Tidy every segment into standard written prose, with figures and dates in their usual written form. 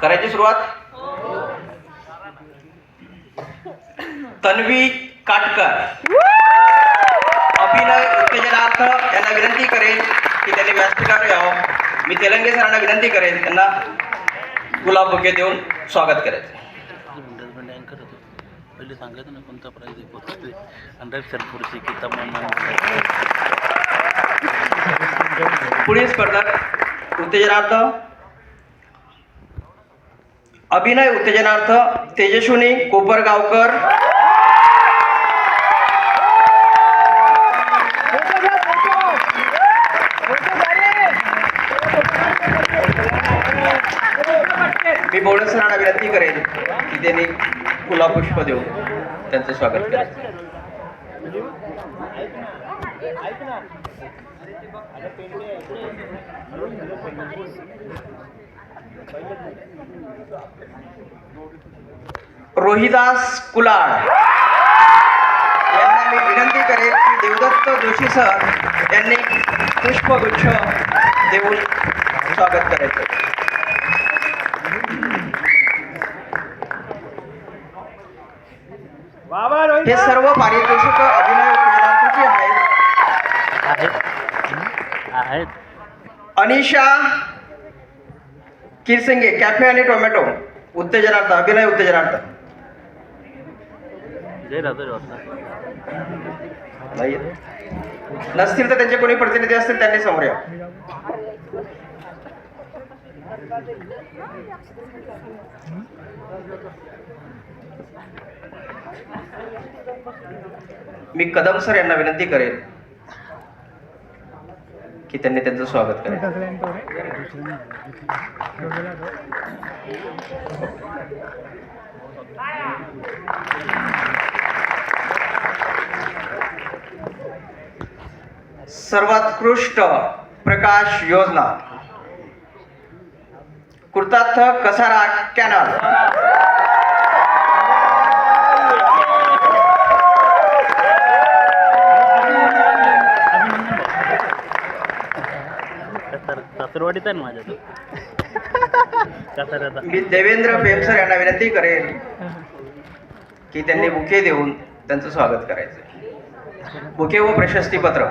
करायची सुरुवात. तन्वी काटकर अभिनय उत्तेजनार्थ यांना विनंती करेन की त्यांनी व्यासपीठावर यावं. मी तेलंगे सरांना विनंती करेन त्यांना गुलाब बुके देऊन स्वागत करायचं. पहिले सांगायचं ना कोणता प्राईज आहे. अंडर सर पुढची किताब पुढील स्पर्धक उत्तेजनार्थ अभिनय उत्तेजनार्थ तेजस्विनी कोपरगावकर. मी बोर्ड सरांना विनंती करेन की त्यांनी गुलाब पुष्प देऊन त्यांचं स्वागत करायचं. रोहिदास कुलाळ यांना मी विनंती करेन की देवदत्त जोशी सर यांनी पुष्पगुच्छ देऊन स्वागत करायचं. हे सर्व पारितोषिक अभिनय उत्तेजनार्थीची आहेत. अनिशा किरसिंगे कॅफे आणि टोमॅटो उत्तेजनार्थ अभिनय उत्तेजनार्थ. नसतील तर त्यांचे कोणी प्रतिनिधी असतील त्यांनी समोर या. मी कदम सर यांना विनंती करेन की त्यांनी त्यांचं स्वागत करेल. सर्वोत्कृष्ट प्रकाश योजना कृतार्थ कसारा कॅनल. सासरवाडीत आहे ना माझ्या. मी देवेंद्र पेमसर यांना विनंती करेन की त्यांनी बुके देऊन त्यांचं स्वागत करायचं. बुके व प्रशस्तीपत्र.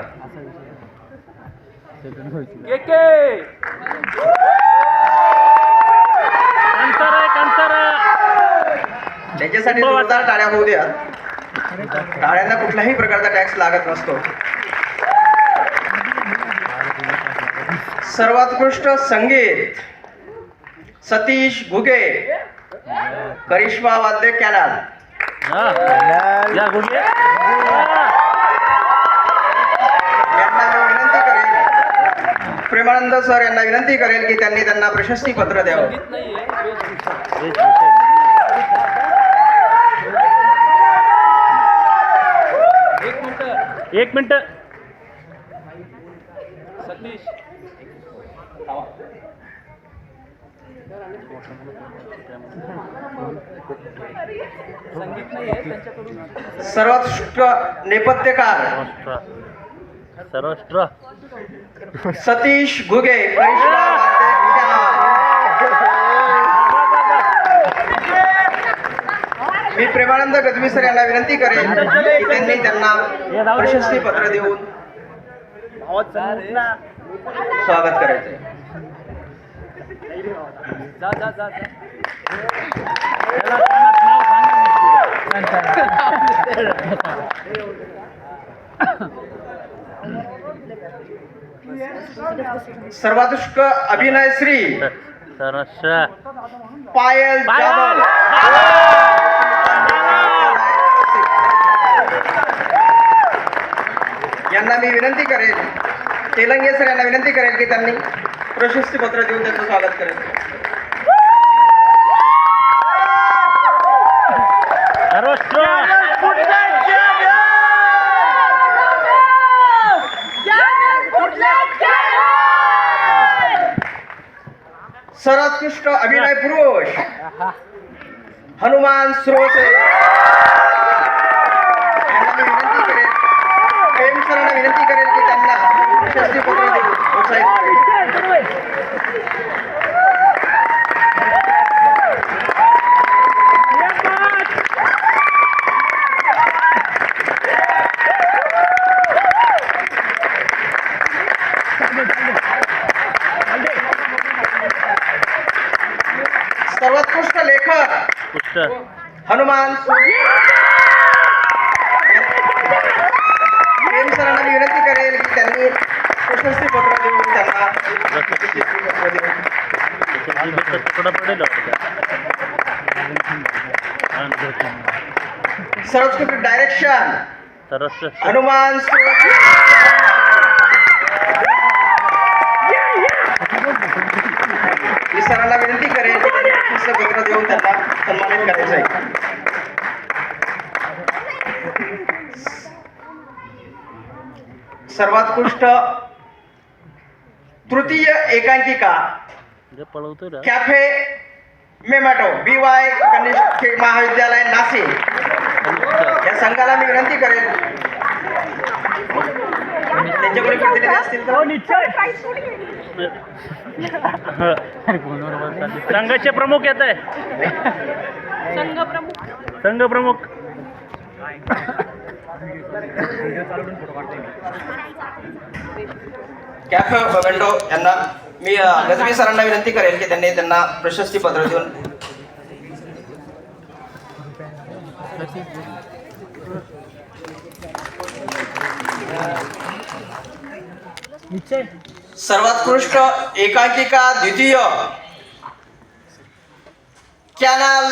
त्यांच्यासाठी जोरदार टाळ्या होऊ द्या. टाळ्यांना कुठल्याही प्रकारचा टॅक्स लागत नसतो. सर्वोत्कृष्ट संगीत सतीश घुगे करिश्मा वाद्य कॅनल. यांना मी विनंती करेन प्रेमानंद सर यांना विनंती करेल की त्यांनी त्यांना प्रशस्ती पत्र द्यावं. एक मिनिट सतीश. सर्वोत्कृष्ट नेपथ्यकार सर्वोत्कृष्ट सतीश घुगे करिश्मा वाद्य कॅनल. मी प्रेमानंद गजबी सर यांना विनंती करेन की त्यांनी त्यांना प्रशस्ती पत्र देऊन स्वागत करायचे. सर्वोत्कृष्ट अभिनय श्री पायल जाधव यांना मी विनंती करेन तेलंगे सर यांना विनंती करेल की त्यांनी प्रशस्ती पत्र देऊन त्यांचं स्वागत करेल. सर्वोत्कृष्ट अभिनय पुरुष हनुमान सुरोसे यांना मी विनंती करेन प्रेम सरांना विनंती करेल की त्यांना प्रशस्ती पत्र देऊन प्रोत्साहित करेल. सर्वोत्कृष्ट लेखक पुष्ट हनुमान प्रेम सरांना मी विनंती करेल की त्यांनी प्रशस्ती पत्र देऊन त्यांना प्रशस्ती पत्र देऊन थोडा पडेल सर्वोत्कृष्ट डायरेक्शन सरस हनुमान मी सरांना विनंती करेल की त्यांनी प्रशस्ती पत्र देऊन त्यांना सन्मानित करायचं आहे. सर्वोत्कृष्ट तृतीय एकांकिका जे पळवतोय ना कॅफे मेमॅटो BY कनिष्ठ महाविद्यालय नाशिक या संघाला मी विनंती करेल त्यांच्याकडे प्रतिनिधी असतील तर संघाचे प्रमुख येत आहे संघ प्रमुख कॅफे मेमॅटो यांना मी गजबी सरांना विनंती करेल की त्यांना प्रशस्ती पत्र देऊन सर्वोत्कृष्ट एकांकिका द्वितीय कॅनल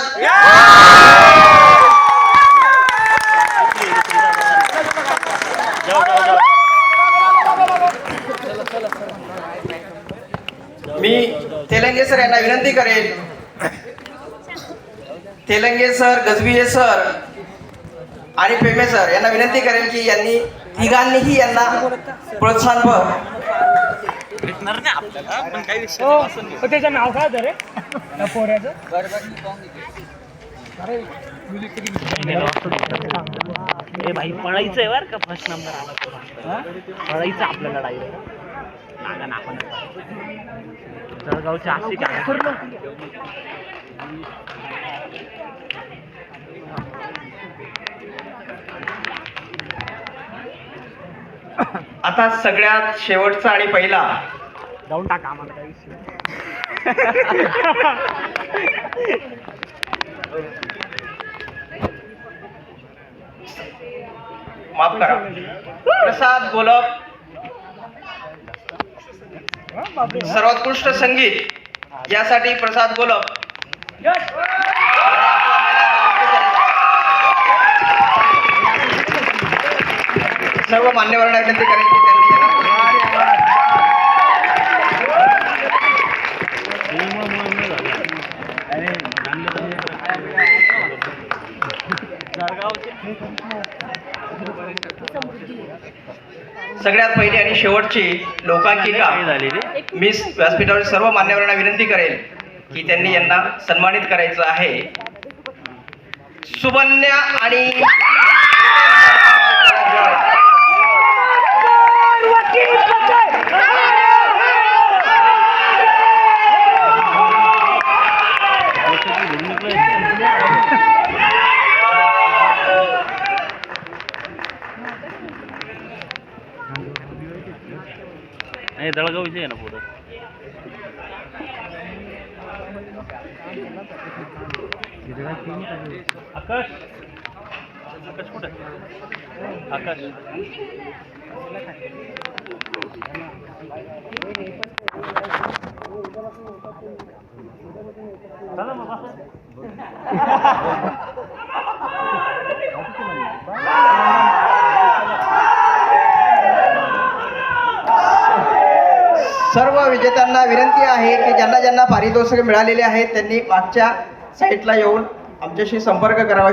मी तेलंगे सर यांना विनंती करेल तेलंगे सर गजबिये सर आणि पेमे सर यांना विनंती करेल की यांनी तिघांनीही यांना प्रोत्साहनपर त्याचं नाव काय होतं रे त्या पोऱ्याचं ए भाई पळायचं आहे बरं का फर्स्ट नंबर आला तो पळायचं आपल्याला डायरेक्ट नागा आपण जळगावच्या अशी काय आता सगळ्यात शेवटचा आणि पहिला जाऊन टाका आम्हाला काही विषय माफ करा प्रसाद गोलप सर्वोत्कृष्ट संगीत यासाठी प्रसाद गोलप सर्व मान्यवरांना विनंती करेन की त्यांनी सगळ्यात पहिली आणि शेवटची लोकांकिका मिस व्यासपीठावर सर्व मान्यवरांना विनंती करेल की त्यांनी यांना सन्मानित करायचं आहे. सुबन्या आणि जळगाव विषय आहे ना पुढं आकाश आकाश कुठे आकाश चला मग सर्व विजेत्यांना विनंती आहे की ज्यांना ज्यांना पारितोषिके मिळालेले आहेत त्यांनी मागच्या साईटला येऊन आमच्याशी संपर्क करावा.